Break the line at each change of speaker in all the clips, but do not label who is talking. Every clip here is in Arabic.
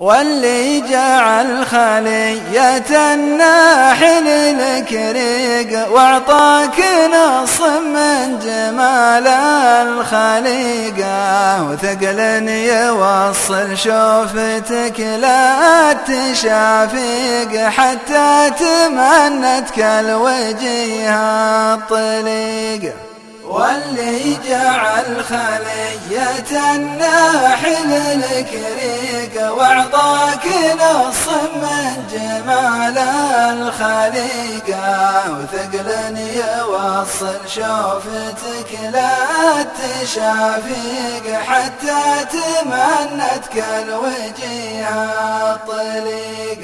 واللي جعل خلية الناحل الكريق واعطاك نص من جمال الخليقة وثقل يوصل شوفتك لا تشافيق حتى تمنتك الوجيه الطليق. واللي جعل خلية الناحل الكريق واعطاك نص من جمال الخليقة وثقل يوصل شوفتك لا تشافيق حتى تمنتك الوجيه الطليق.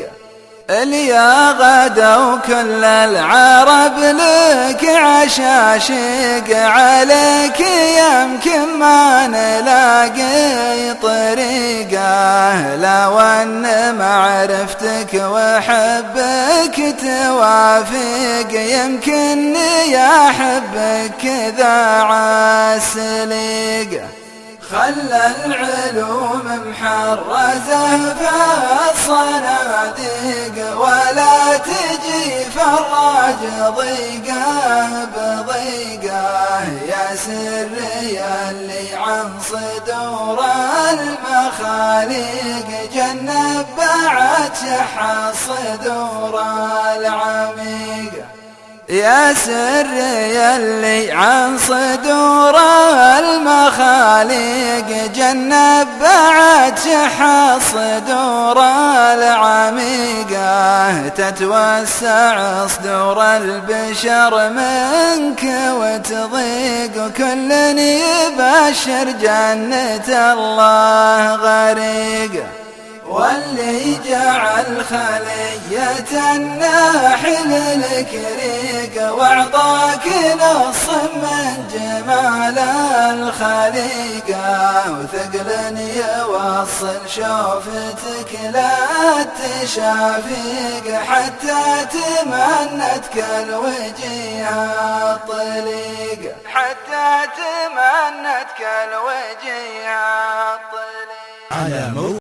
اليا غدا وكل العرب لك عشاشق عليك يمكن ما نلاقي طريقه لو ان معرفتك وحبك توافق يمكنني احبك كذا عسليق. خلى العلوم محرزة في الصناديق ولا تجي فراج ضيقه بضيقه يا سري اللي عن صدور المخاليق جنب بعد شح الصدور العميق. يا سري اللي عن صدور المخاليق جنب بعد شح الصدور العميقة تتوسع صدور البشر منك وتضيق وكل يبشر جنة الله غريق. واللي جعل خلية الناحل الكريق واعطاك نص من جمال الخليقة وثقل يوصل شوفتك لا تشافيق حتى تمنتك الوجيه الطليق حتى تمنتك الوجيه الطليق.